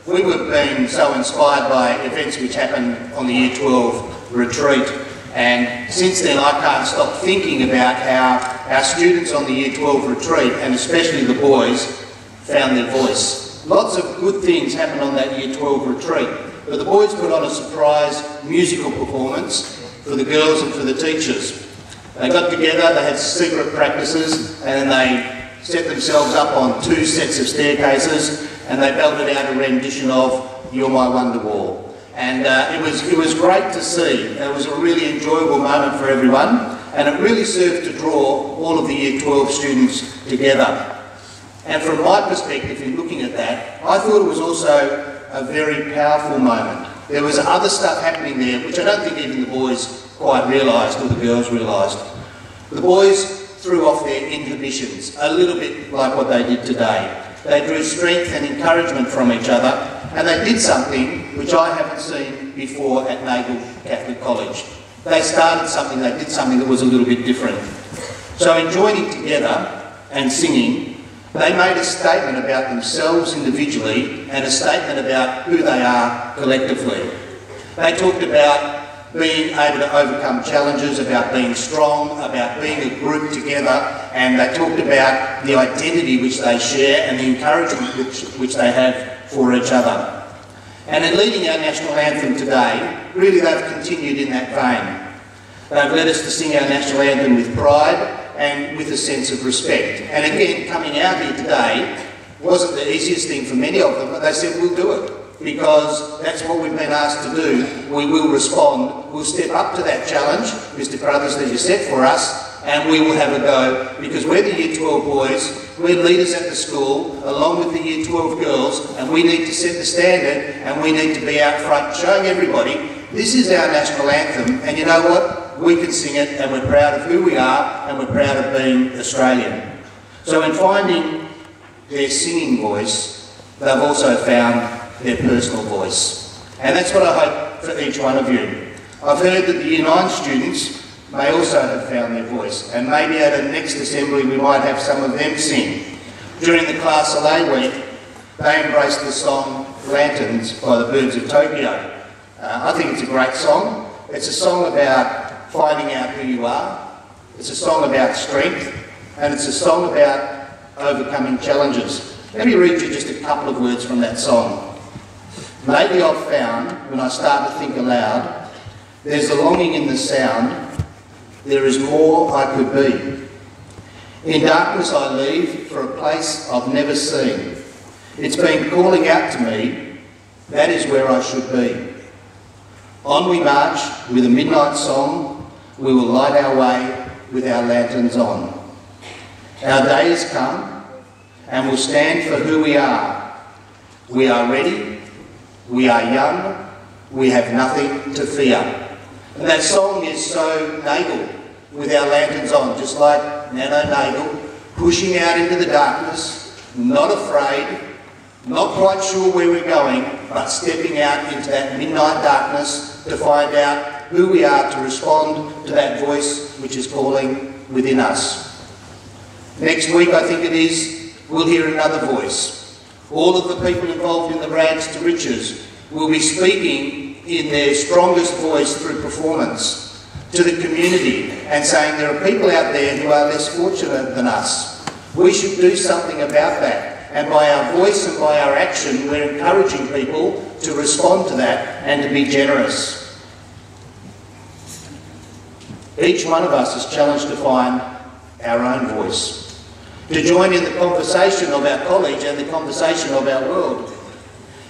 we were being so inspired by events which happened on the Year 12 retreat, and since then I can't stop thinking about how our students on the Year 12 retreat, and especially the boys, found their voice. Lots of good things happened on that Year 12 retreat, but the boys put on a surprise musical performance for the girls and for the teachers. They got together, they had secret practices, and then they set themselves up on 2 sets of staircases, and they belted out a rendition of You're My Wonderwall. And it was great to see. It was a really enjoyable moment for everyone, and it really served to draw all of the Year 12 students together. And from my perspective, in looking at that, I thought it was also a very powerful moment. There was other stuff happening there, which I don't think even the boys quite realised, or the girls realised. The boys threw off their inhibitions, a little bit like what they did today. They drew strength and encouragement from each other, and they did something which I haven't seen before at Nagle Catholic College. They started something, they did something that was a little bit different. So in joining together and singing, they made a statement about themselves individually and a statement about who they are collectively. They talked about being able to overcome challenges, about being strong, about being a group together, and they talked about the identity which they share and the encouragement which they have for each other. And in leading our national anthem today, really they've continued in that vein. They've led us to sing our national anthem with pride and with a sense of respect. And again, coming out here today wasn't the easiest thing for many of them, but they said, we'll do it, because that's what we've been asked to do. We will respond, we'll step up to that challenge, Mr. Carruthers, that you set for us, and we will have a go, because we're the Year 12 boys, we're leaders at the school, along with the Year 12 girls, and we need to set the standard, and we need to be out front showing everybody, this is our national anthem, and you know what? We can sing it, and we're proud of who we are, and we're proud of being Australian. So in finding their singing voice, they've also found their personal voice. And that's what I hope for each one of you. I've heard that the Year 9 students may also have found their voice, and maybe at a next assembly we might have some of them sing. During the Class LA week, they embraced the song Lanterns by the Birds of Tokyo. I think it's a great song. It's a song about finding out who you are. It's a song about strength, and it's a song about overcoming challenges. Let me read you just a couple of words from that song. Lately I've found, when I start to think aloud, there's a longing in the sound, there is more I could be. In darkness I leave for a place I've never seen. It's been calling out to me, that is where I should be. On we march with a midnight song, we will light our way with our lanterns on. Our day has come, and we'll stand for who we are. We are ready, we are young, we have nothing to fear. And that song is so Nagle, with our lanterns on, just like Nano Nagle, pushing out into the darkness, not afraid, not quite sure where we're going, but stepping out into that midnight darkness to find out who we are, to respond to that voice which is calling within us. Next week, I think it is, we'll hear another voice. All of the people involved in the Rags to Riches will be speaking in their strongest voice through performance to the community and saying there are people out there who are less fortunate than us. We should do something about that. And by our voice and by our action, we're encouraging people to respond to that and to be generous. Each one of us is challenged to find our own voice, to join in the conversation of our college and the conversation of our world.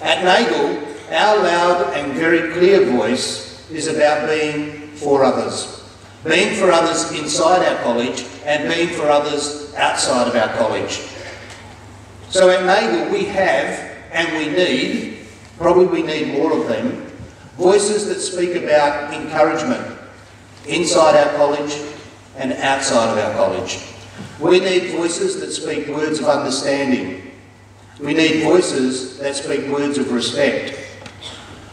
At Nagle, our loud and very clear voice is about being for others. Being for others inside our college and being for others outside of our college. So at Nagle we have, and we need, probably we need more of them, voices that speak about encouragement inside our college and outside of our college. We need voices that speak words of understanding. We need voices that speak words of respect.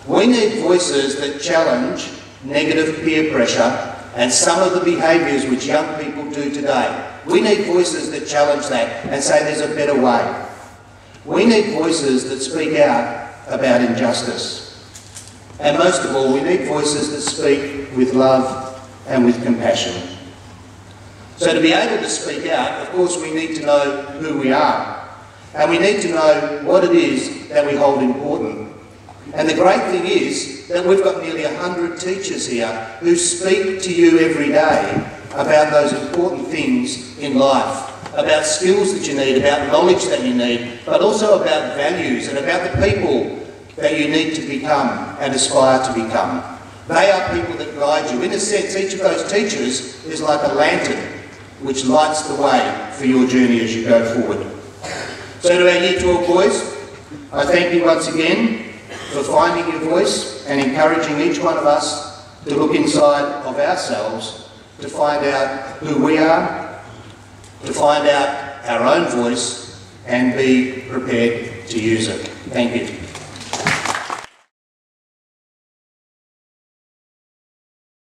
We need voices that challenge negative peer pressure and some of the behaviours which young people do today. We need voices that challenge that and say there's a better way. We need voices that speak out about injustice. And most of all, we need voices that speak with love and with compassion. So to be able to speak out, of course, we need to know who we are. And we need to know what it is that we hold important. And the great thing is that we've got nearly 100 teachers here who speak to you every day about those important things in life, about skills that you need, about knowledge that you need, but also about values and about the people that you need to become and aspire to become. They are people that guide you. In a sense, each of those teachers is like a lantern which lights the way for your journey as you go forward. So to our Year 12 boys, I thank you once again for finding your voice and encouraging each one of us to look inside of ourselves to find out who we are, to find out our own voice and be prepared to use it. Thank you.